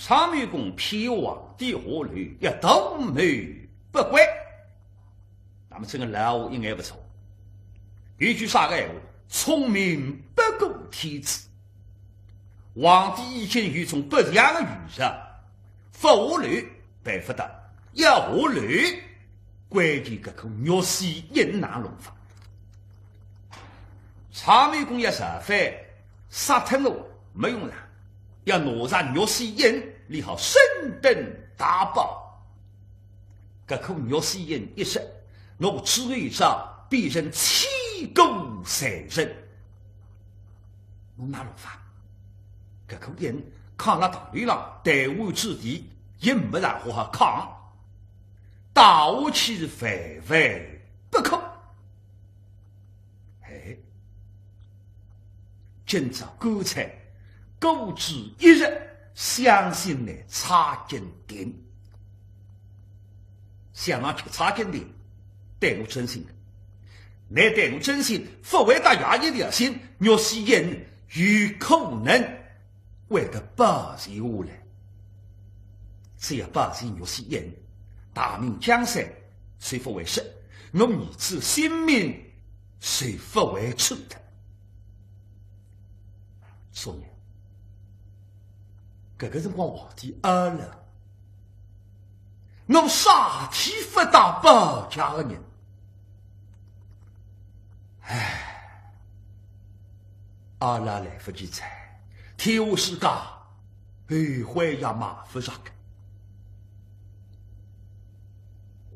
长眉公偏皇帝下流，一头眉不轨。那么这个老应该不错。有句啥个闲话？聪明不过天子。皇帝已经有种不良的预设，不下流办不得，一下流关键这口肉丝应哪弄法？长眉公一实翻杀脱我没用了，要拿上肉丝印，理好升等大宝。这口肉丝印一失，我吃了一招变成气功三人。我哪弄法？这口印扛了道理上台湾之地，也没然好好扛。打下去万万不可。哎，今朝刚才购置一日，相信呢差金店，想要去差金店，对我真心的，你对我真心，不为大衙役的心，若是人有可能为了保持下来，只要保持若是人。大明江山谁不为实？我儿子性命谁不为处的？所以，这个辰光皇帝饿了，我杀天不打保家的人，唉，阿拉来不及猜，天下世界，会也麻烦啥个？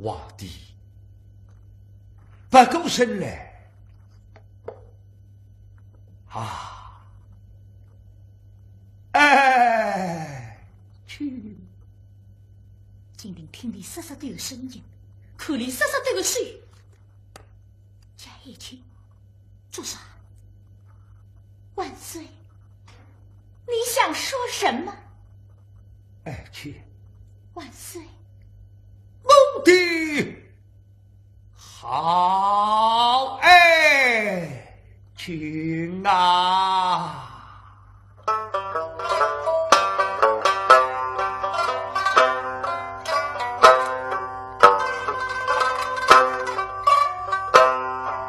皇帝不够神来啊！哎，去！今天听里沙沙都有声音，口里沙沙都有水。贾一听，做啥？万岁，你想说什么？哎，去！万岁。奴的好哎，亲啊！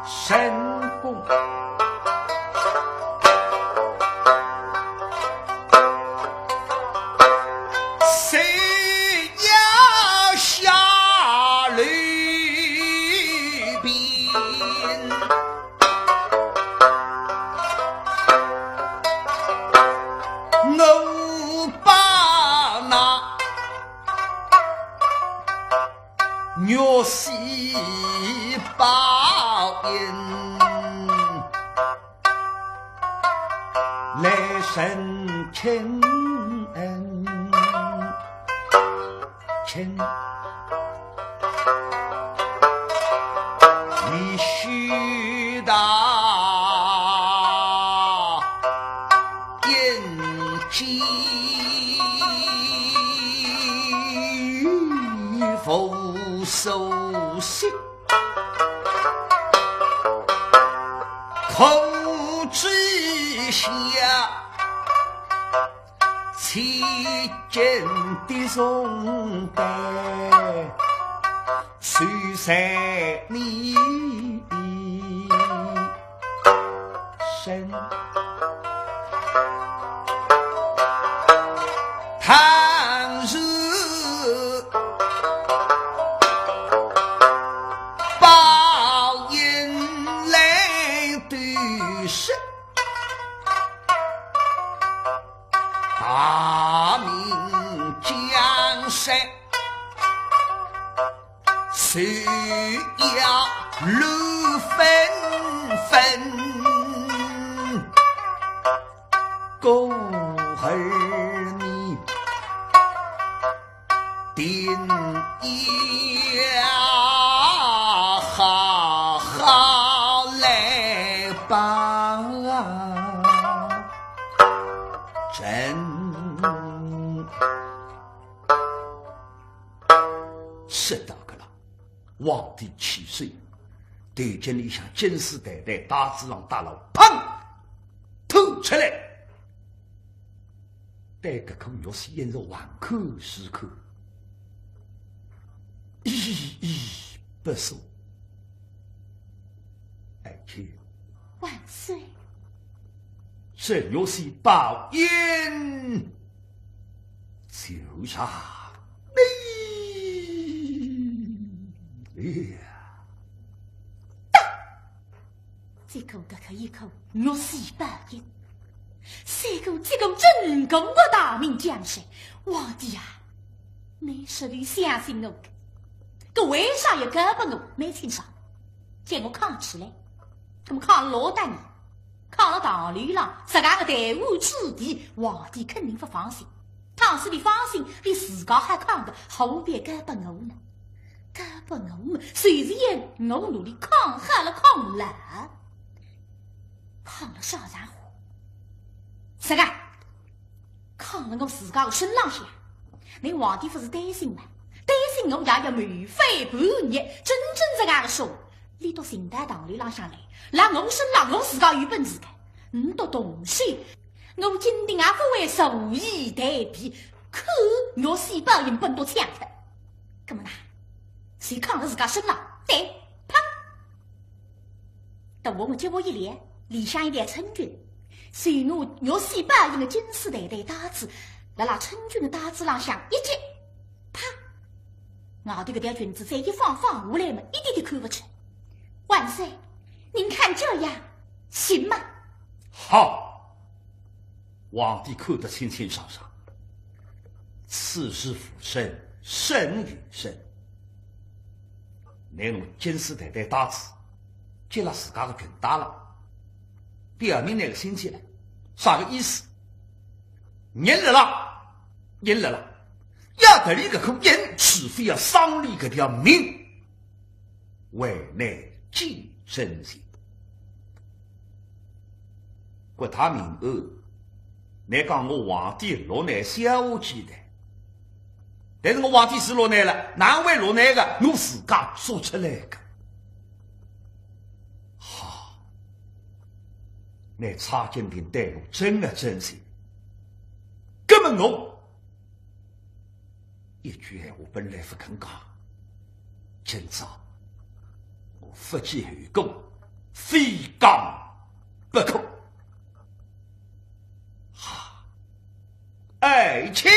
神功谁要下吕兵？我把那肉西报应来申请你须到应记否收信口之下其间的松带虽在你身倘日报应来对时，大明江山谁要路纷纷，狗儿你定要好好来帮真是的个了。皇帝起水，对见里向金丝带带大字郎大佬，砰吐出来。对搿口肉丝咽入碗口食口，依依不舍。爱卿，万岁！这肉丝报应就上你呀！这口搿口一口肉丝报应。三个这个真公的大明将士，皇帝啊，你是你相信我的，可为啥要搞把我没清爽？见我扛起来，他们扛落单你，扛了道理了，自家的队伍子弟，皇帝肯定不放心。倘使你放心，你自家还扛的，后边搞把我呢？搞把我们随时我努力扛下了扛了，扛了啥然后？这个看了我自家的身浪下，你皇帝不是担心吗？担心我也要免费半日，真正这样的说，你到现代道理浪上来，让我身浪我自家有本事的，多东西，我今天也不会受以待毙，可我细胞也本多强的，干嘛呢？谁看了自家身浪？对，啪！等我接我一连，理想一点成军。随我细胞一个金丝带带打子，那陈军的打子浪向一击，啪！我的个条裙子再一放下来嘛，一点点看不出。万岁，您看这样行吗？好，皇帝看得清清爽爽。此事浮生甚与甚，乃我金丝带带打子接了自家的裙打了。表明那个心情了，啥个意思？赢了，要得你个口赢，除非要伤你这条命，为内竞争性。国泰民安，你讲我皇帝落难小简单，但是我皇帝是落难了，哪位落难的？我自家做出来的。那查金平对我真的真心，根本我一句闲话本来不肯讲，今朝我不计后功，非讲不可。哈，爱卿，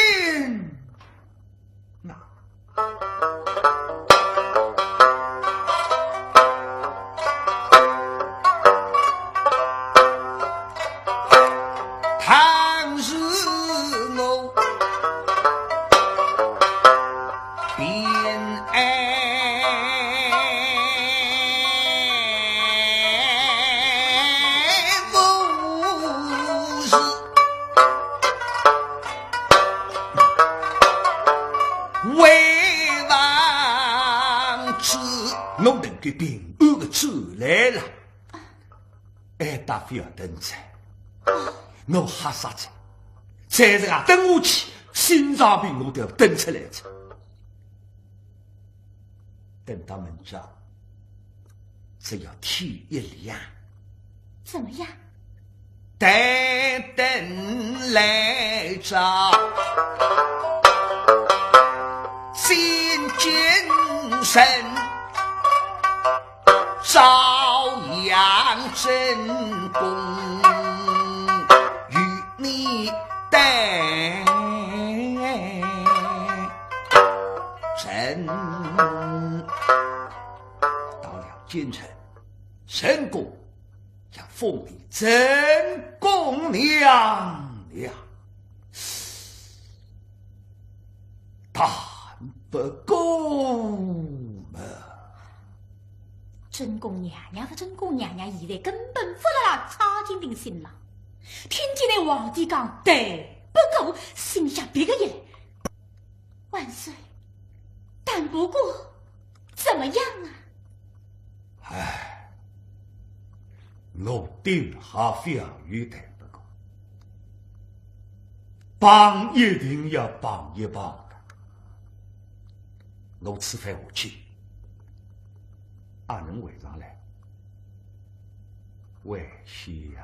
那。平安的走来了，大非要等菜，我吓傻子，再这个等下去，心脏病我都要等出来着。等到明朝，只要天一亮，怎么样？等来着，心精神。朝阳真公与你待真，到了京城，神公要封你真公娘娘，但不公。真公娘娘和真公娘娘现在根本不了查金平心了，听见那皇帝讲对不够，心下别个一来，万岁，但不过怎么样啊？唉，我定还非要有谈不过，帮一定要帮一帮的，我吃饭下去。阿能围上来，为谁呀？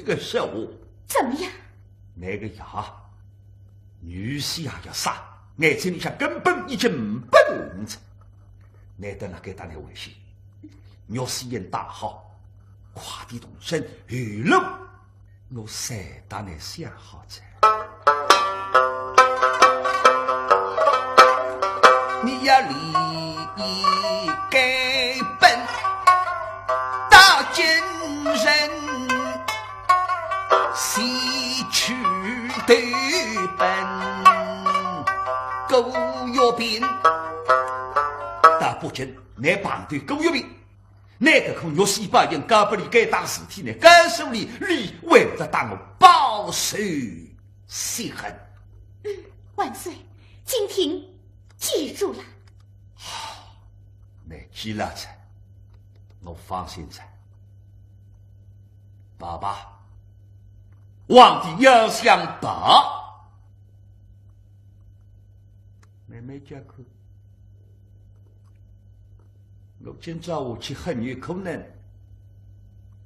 的说话。怎么样？那个呀，女婿也要杀，眼睛里向根本已经不认着。难得那给打来微信，若是人大好，快点动身，娱乐我三大人想好着。你要离该本大奸人，西去对本狗月饼，大不仅你旁对狗月饼，那个空若是把人搞不离该当事体呢，干手里你为了当我报仇雪恨。万岁，今天记住了。好，你记了着，我放心着。爸爸，皇帝要想打，妹妹讲课，我今朝下去很有可能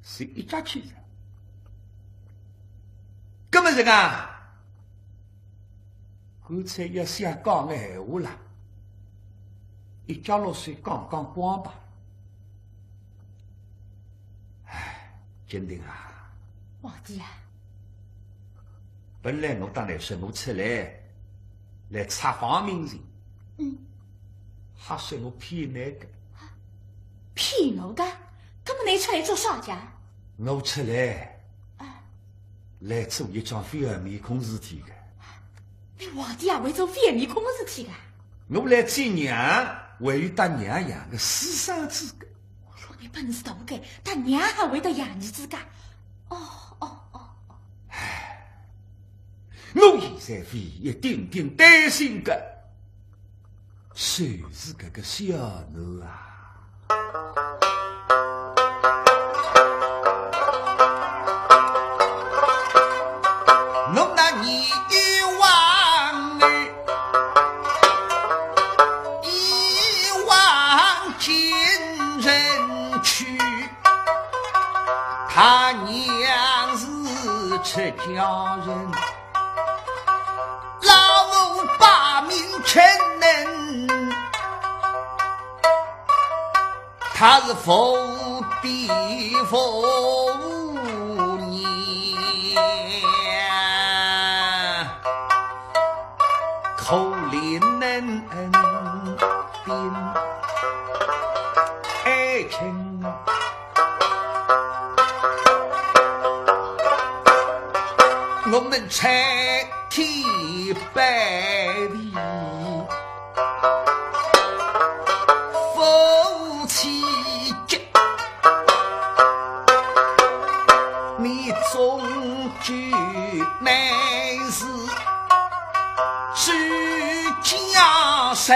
是一家去的。搿么人啊，干脆要想讲个闲话啦，一家落水讲讲光吧。唉，金đình啊，皇帝啊，本来我当然是我出来采访名人，还说我骗那个，骗我的，搿么你出来做啥家？我出来做一桩非儿面孔事体的。你皇帝也会做非面孔的事体的？我来见娘，为有当娘养的私生子的。我说你本事大个，他娘还会得养儿子噶？我现在唯一点点担心的，就是这个小奴啊。我那你望儿，一望见人去，他娘是出家人，老母把命承认，他是佛的佛娘，口里能变爱情，我们拆天百里，夫妻节，你终究乃是是家生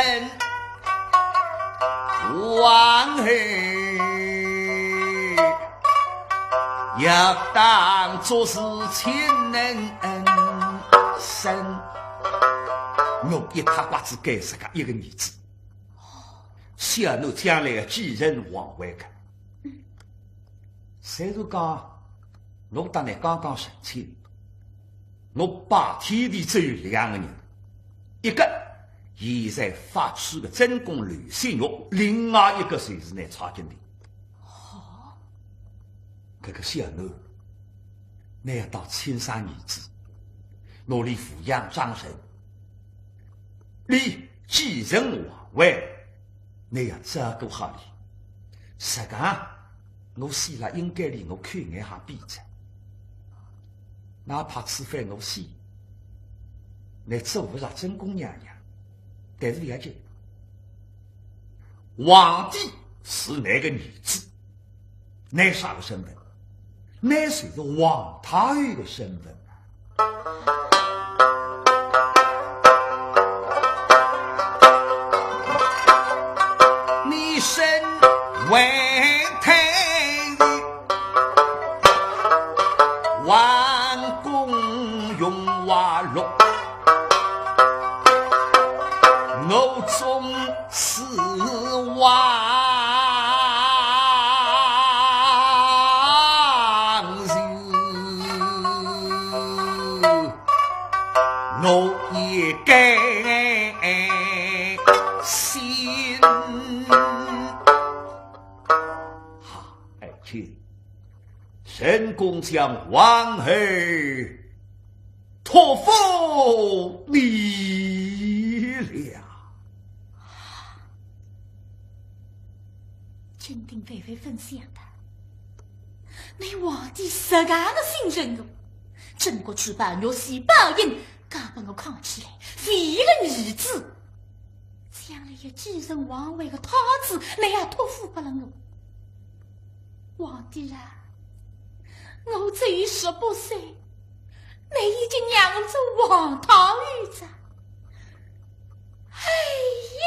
王儿，要当作是亲人生。我一塌瓜子给自家一个儿子，小奴将来继任皇位的。虽然讲我当年刚刚成亲，我拜天地只有两个人，一个现在发出的真宫吕新玉，另外一个就是那查金的。这个小奴，你要到亲生儿子，努力抚养长成，你继承皇位，你要照顾好你。实讲，我死了应该离我看眼下比着，哪怕除非我死，你做不上真宫娘娘，但是了解，皇帝是那个儿子，那啥个身份？那是皇太后的身份。你身为太后，万公用瓦禄，我总是王。我也该心。好，爱卿，神公将王儿托付你了。金鼎飞飞分享的，你皇帝十家的信任我，真过去把玉玺报应，刚把我扛起来，废了儿子。将来要继承皇位的太子，你也托付不了我。皇帝啊，我这18岁，你已经养着皇堂玉子。哎呀！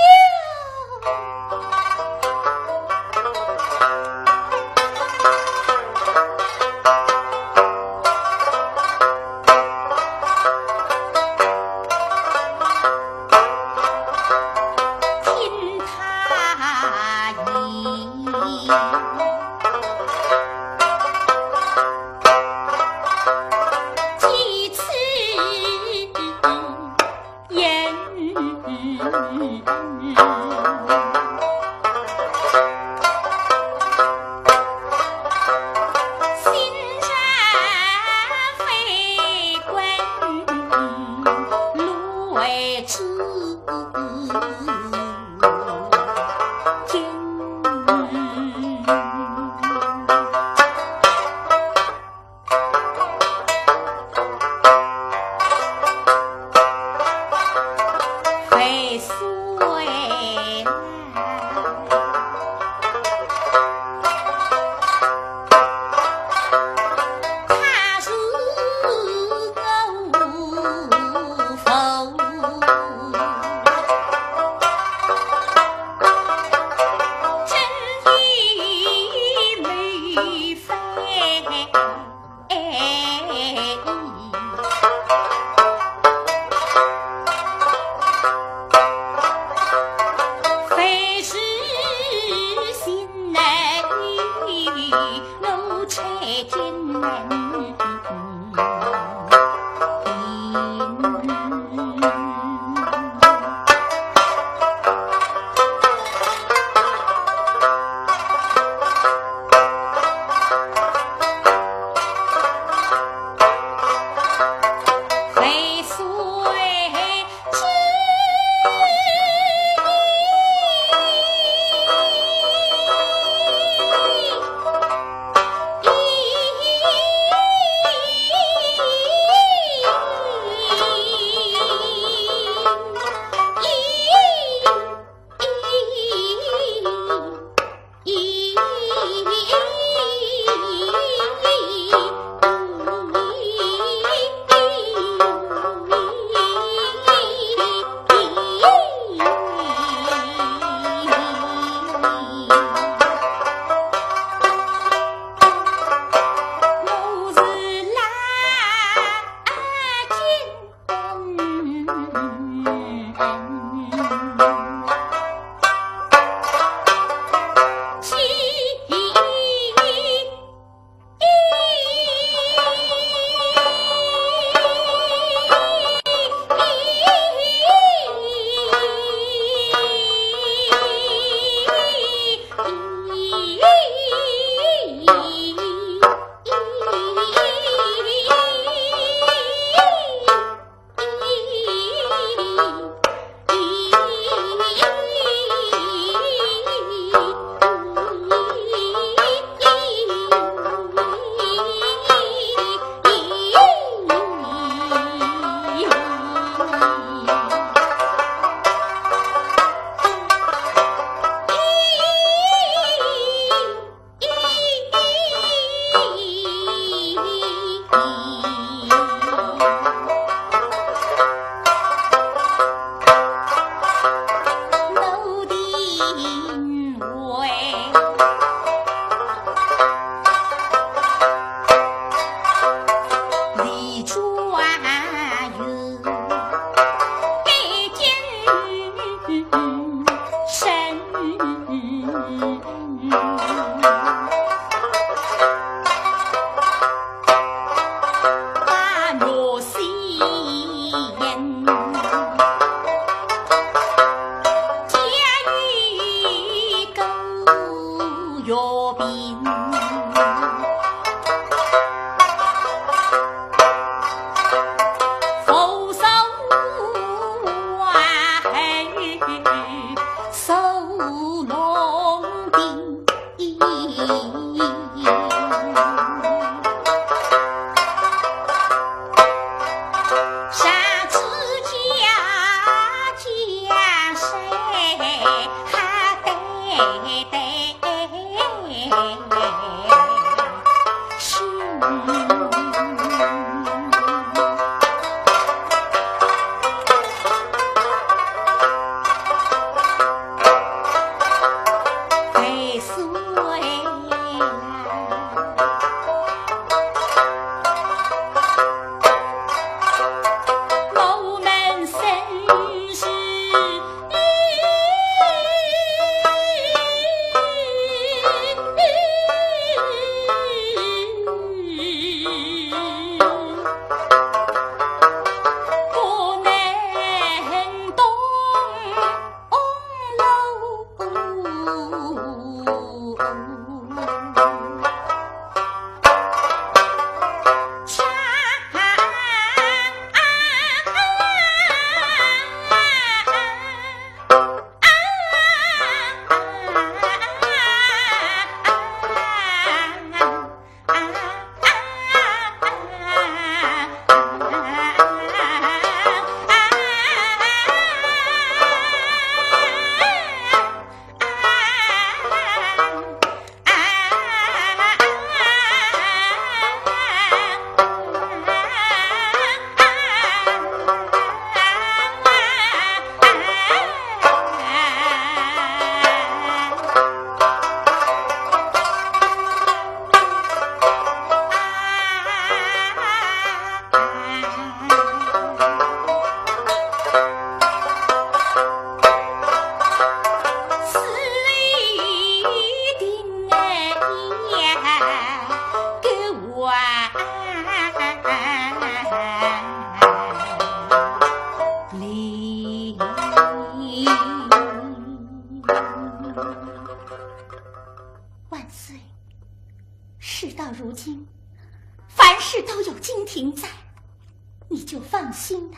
心的，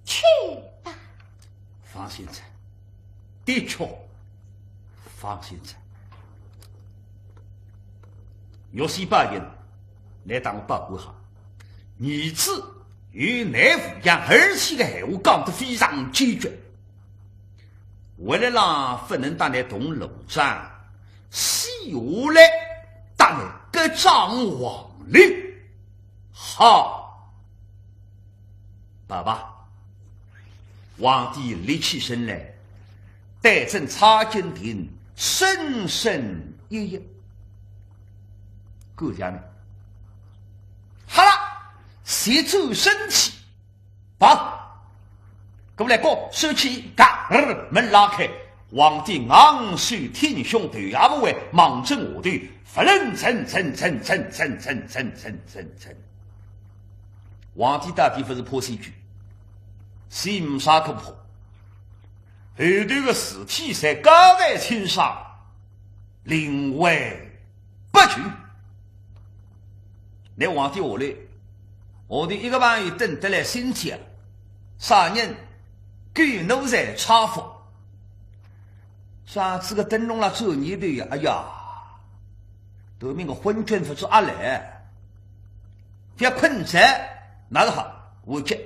去吧。方先生，的确，方先生，岳西八人来当我报告好，儿子与内父将儿媳的闲话讲得非常坚决，为了让不能当来同楼上，写下来当来各张王令。好，爸爸，皇帝立起身来，带进插金亭，深深一一。各家呢？好了，协助升起，把过来过，收起，嘎，门拉开。皇帝昂首挺胸，头也不回，忙正我队，不能蹭。皇帝到底不是破西局，心啥可破？后头个尸体在高台青上，临危不惧。那皇帝下来，我的一个朋友等得来身体了，啥人给奴才差服。上次个灯笼了走你的呀，哎呀，对面个昏君不是阿来，别困在那是好，我接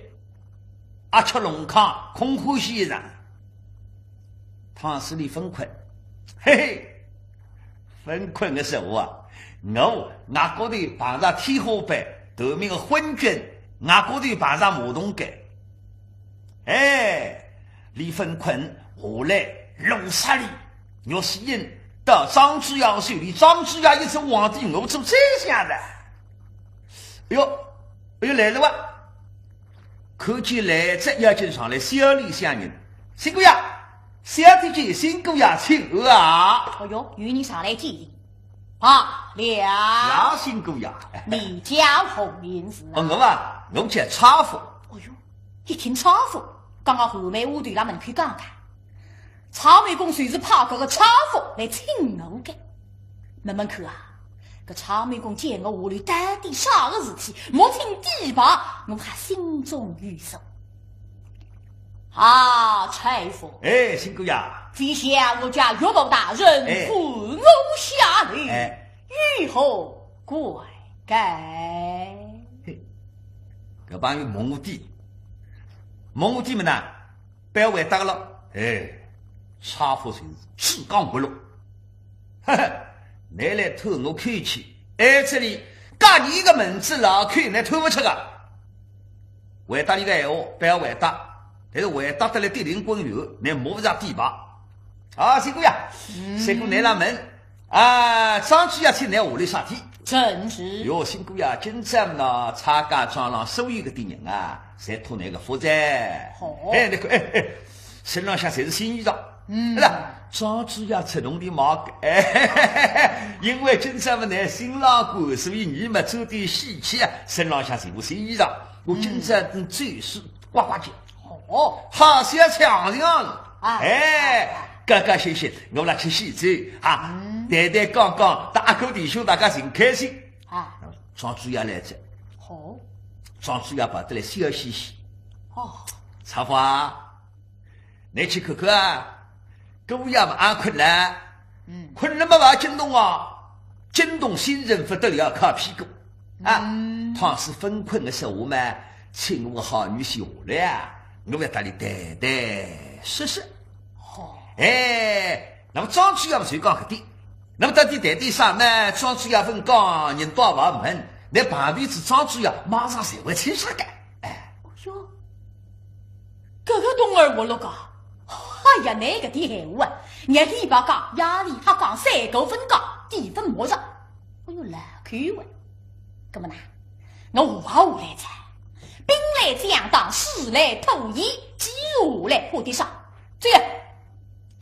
阿吃龙康空呼吸上，汤水里分困，嘿嘿，分困的时候啊，我外高头碰上天花板，对面个昏君外高头碰上马桶盖，哎，李分困下来。龙沙里，岳西人到张之尧手里，张之尧一直皇帝我做这下的。哎呦，来了哇！看见来这要进上来，小李相人，辛苦呀，小弟姐辛苦呀，请啊！哎呦，与你上来见礼，啊，呀，辛苦呀！你家红名字啊？我叫差夫。哎呦，一听差夫，刚刚后面屋对他门口讲看。曹美公随时派个差夫来请我的，那门口啊，个曹美公见我屋里到底啥个事体，莫听提拔，我还心中有数。啊，差夫，哎，辛苦呀！陛下，我家岳宝大人父我下令，如何怪改？这帮有蒙古帝们呢，不要回答了，哎。差夫就是赤刚不落，呵呵，你来偷我口气，哎，这里干你一个门子老口，你偷不出个？回答你个闲话，不要回答，但是回答得来地灵滚流，你摸不着地拔。啊，辛苦呀，辛苦你那门啊，张之尧请你下来啥体？正是。哟，辛苦呀，今朝呢，参加庄上所有的人啊，侪托那个负责。好，哎，你看，哎，身上下侪是新衣裳。是吧？张之尧出动的马因为今朝么呢新郎官，所以你们走点喜气啊，身上下全部新衣裳。我今朝最是呱呱叫，哦，好像强强哎，高高兴兴，我来吃喜酒啊！谈谈讲讲，大哥弟兄大家真开心啊！张之尧来着，好，张之尧跑得来笑嘻嘻。哦，茶夫啊，你去看看啊！狗呀嘛安困了，困了嘛把惊动啊，惊动新人不得了，靠屁股啊！倘是分困的时候嘛，请我好女婿下来啊，我要带你谈谈说说。好，哎，那么张之尧谁讲个的？那么到底谈点啥呢？张之尧分讲人多话门，那旁边是张之尧马上才会听啥个？哎，哟，这个东儿我了个。哎呀，那个的闲话，伢里巴讲压力还讲3个分讲，地分磨上，我有老口味。那么呢，我话来猜，兵来将挡，士来投夷，击入来破地上。这个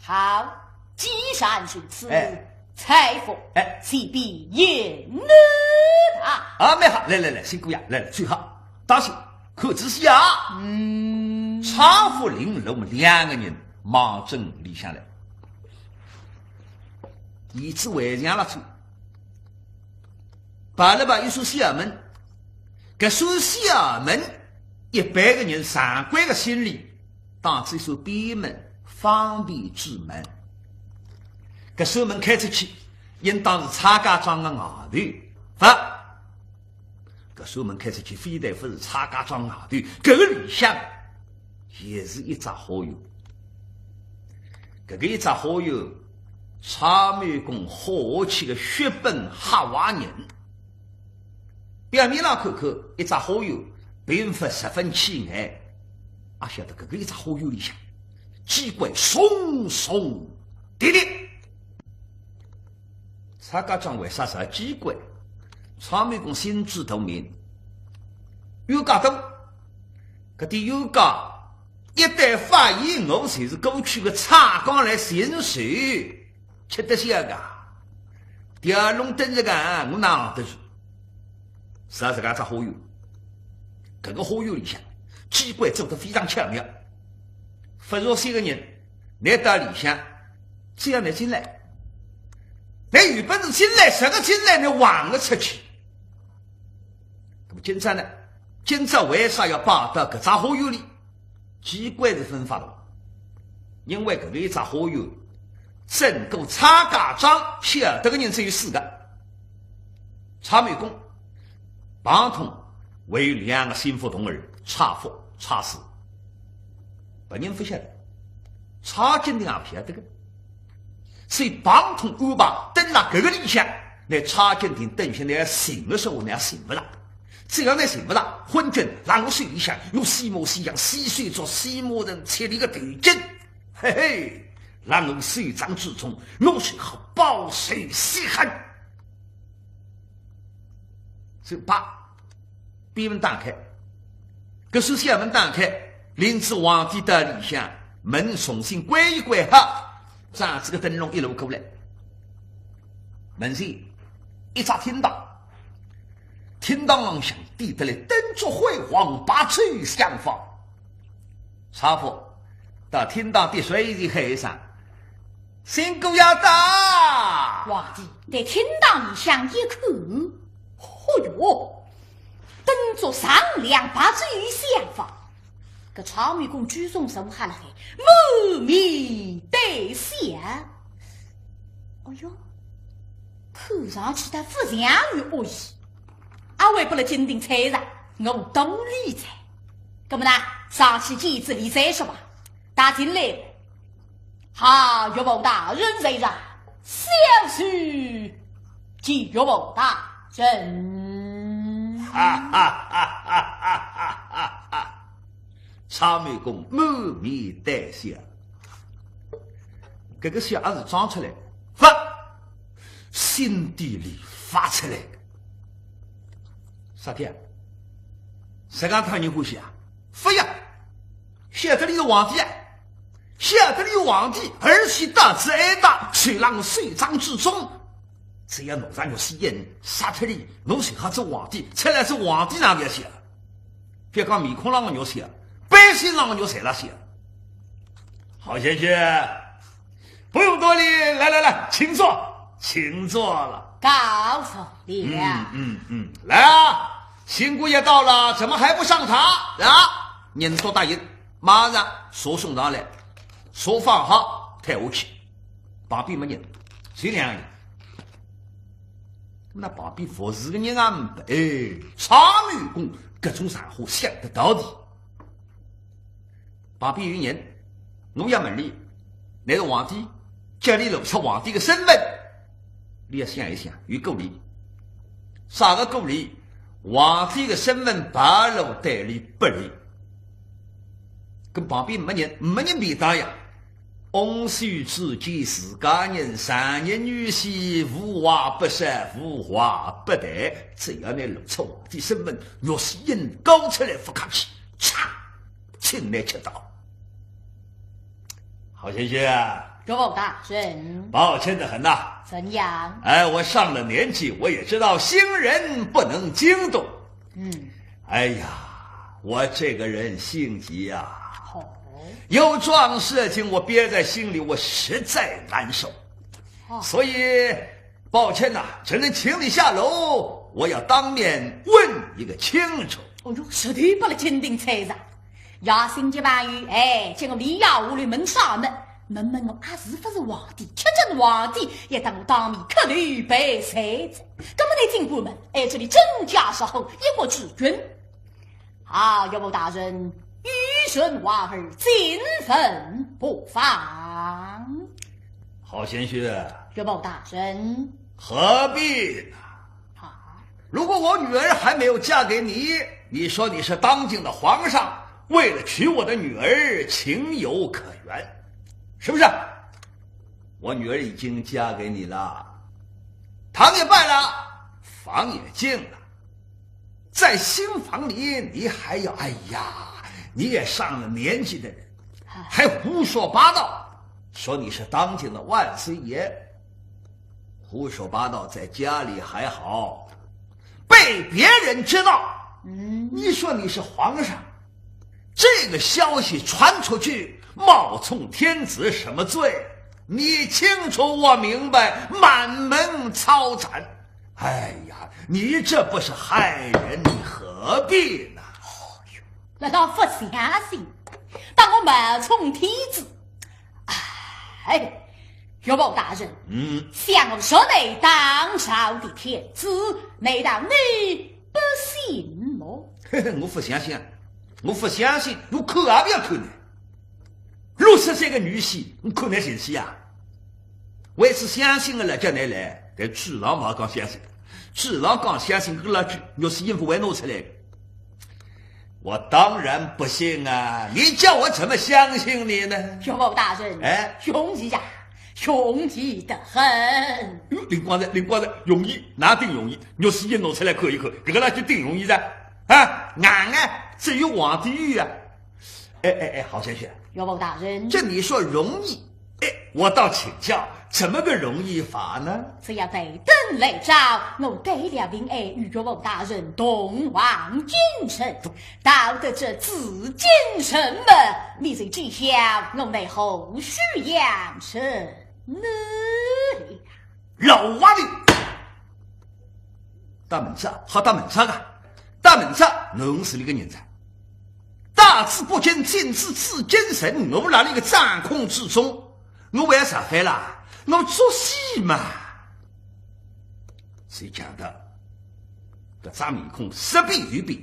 好，既然如此，财富岂必引了他？啊，没好，来，辛苦呀，来，最好当心，可仔细啊。差夫领了我们2个人。忙正立下来，椅子围上了走，把一所西门，搿所西门100个人上官的心里当这扇边门，方便之门。搿扇门开出去，应当是蔡家庄的外头。不，搿扇门开出去，非但不是蔡家庄外头，搿个里向也是一只好友。搿个一只好友，蔡满公好气的血本黑娃人。表面上看看，一只好友并不十分起眼，也晓得搿个一只好友里向，机关耸耸叠叠。蔡家庄为啥是机关？蔡满公心知肚明，有家多，搿点有家一旦发现我就是过去的蔡江来行水，吃得消个。第二龙等着干，我哪得住？是啊，这个只好友，搿个好友里向机关做得非常巧妙。不若些个人，来到里向，只要你进来，你有本事进来，10个进来，你忘了出去。那么今朝呢？今朝为啥要摆到搿只好友里？机关是分发的，因为搿个一只好友，整个蔡家庄晓得的人只有4个。蔡满公、庞统为2个心腹同儿，蔡福、蔡氏。别人不晓得，蔡金定也不晓得个。所以庞统安排等了搿个里向，那蔡金定等下来寻的时候，那寻不着。只要你寻不着，昏君让我水里向用西毛西洋西水做西毛人切了一个头巾，嘿嘿，让我水涨之中，我水好饱水稀罕。就把闭门打开，搿是小门打开，临至皇帝到里向，门重新关一关哈，张这个灯笼一路过来，门前一只厅堂，厅堂上向地得来灯烛辉煌，八翠相放。差不到厅堂滴水的海上，新姑要到。皇帝在厅堂里向一看，哦哟，灯烛上亮，八翠相放。搿曹美公举手手下了海，满面带笑。哦哟，看上去他不像于恶意。阿为不了金定财上，我懂理财。那么呢，上去见子理财说吧。打进来，哈岳某大人在上，小婿见岳某大人。哈哈哈哈哈哈哈！曹美公满面带笑，这个笑是装出来，不，心底里发出来的。啥天？谁讲他人欢喜啊？不呀，晓得你是皇帝啊，晓得你是皇帝，儿媳大子爱大，虽让水涨之中，只要弄上有吸烟，杀脱你，侬谁好做皇帝？出来是皇帝哪个写？别讲面孔让我肉写，百姓让我肉谁了写？好先生，不用多礼，来，请坐，请坐了。告诉你了，来啊！新姑爷到了，怎么还不上茶啊？人多大人，马上说送上来，说放好，抬下去。旁边没人，谁两个人？那旁边服侍的人啊，曹满公各种散户想得到的。旁边有人，我要问你，你是皇帝，叫你露出皇帝的身份。你要想一想，有够理，啥个够理？皇帝的身份暴露对你不利，跟旁边没人比答呀。翁婿之见自家人3日女婿，无话不说，无话不谈。只要你露出皇帝身份，若是人高出来不客气，嚓，请来吃刀。好先生啊！岳某大人，抱歉的很呐。怎样？我上了年纪，我也知道新人不能惊动。哎呀，我这个人性急啊，有桩事情我憋在心里，我实在难受。所以抱歉呐，只能请你下楼，我要当面问一个清楚。哦哟，实在把了坚定猜上。亚星级万语，见我李亚屋里门上门，门我阿是不是皇帝？确真皇帝也当我当面克律被谁子？根本你进过门，这里真假时候一国之君。好，岳母大人，愚顺娃儿进坟不放。好贤婿，岳母大人，何必呢？如果我女儿还没有嫁给你，你说你是当今的皇上，为了娶我的女儿，情有可原，是不是？我女儿已经嫁给你了，堂也拜了，房也进了，在新房里你还要，哎呀，你也上了年纪的人，还胡说八道，说你是当今的万岁爷，胡说八道在家里还好，被别人知道，你说你是皇上，这个消息传出去，冒充天子什么罪？你清楚我明白，满门抄斩。哎呀，你这不是害人，你何必呢？难道不相信？当我冒充天子？哎，岳母大人，像我说内当朝的天子，难道你不信吗？我不相信，我不相信，我看也不要看呢。60岁的女婿，你看那信息啊？我也是相信了，叫你来，但主人嘛刚相信，主人刚相信个那句，要是应付会弄出来的。我当然不信啊！你叫我怎么相信你呢？岳母大人，容易呀，容易得很。灵光的，容易哪定容易？要是一弄出来看一看，这个那就定容易噻。啊，硬只有皇帝语啊！好先生，岳母大人，这你说容易，我倒请教，怎么个容易法呢？只要对等来找，我给了令与岳母大人同往京城，到得这紫禁城门，你在知晓我们后续养成老娃的大门子，好大门子啊！大门子，侬是那个人才。大字不见，见字字见神，我拿了一个掌控之中，我为啥废了？我做戏嘛。谁讲的？这张面孔识别于别。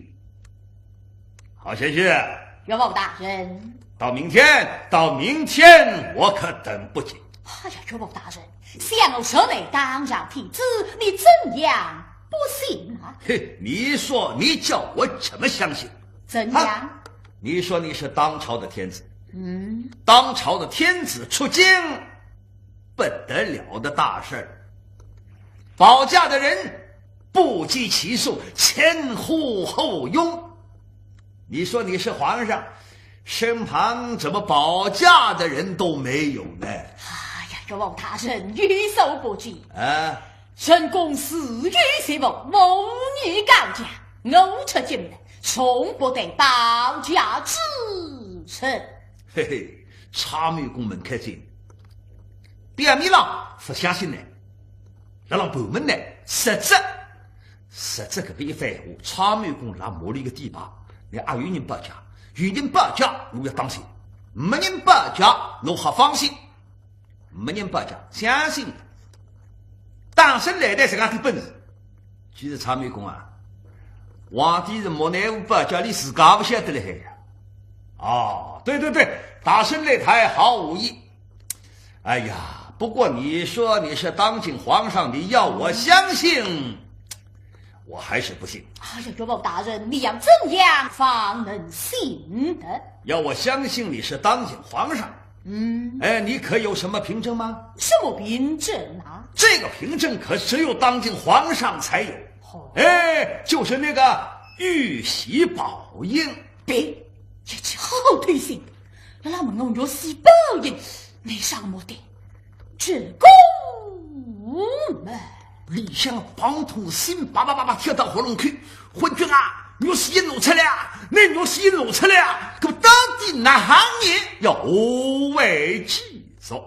好先生，岳母大人，到明天我可等不及。哎呀，岳母大人，像我说的当上天子，你怎样不信啊？嘿，你说你叫我怎么相信？怎样？你说你是当朝的天子，当朝的天子出京，不得了的大事儿，保驾的人不计其数，前呼后拥。你说你是皇上，身旁怎么保驾的人都没有呢？哎呀，岳母大人于所不知啊！神公私语什么蒙女高家，我出京门，从不得保驾之臣。嘿嘿，查庙宫门开进，表面上不相信呢，那让部门呢，实质个一番话，查庙宫拉磨了一个地巴，你有人保驾，有人保驾，我要当心；没人保驾，我好放心；没人保驾，相信。当时来的是俺的本事，其实查庙宫啊，皇帝是莫奈何保驾，你自家不晓得了还。哦，对，大圣擂台毫无疑。哎呀，不过你说你是当今皇上，你要我相信，我还是不信。哎呀，岳母大人，你要怎样方能信得？要我相信你是当今皇上，你可有什么凭证吗？什么凭证啊？这个凭证可只有当今皇上才有。就是那个玉玺宝印。别，这是好推行。那老们用玉玺宝印，你上莫得这宫门。李香黄土心叭跳到喉咙去，昏君啊，玉玺弄出来啊，那玉玺弄出来啊，可到底哪行业要为继续？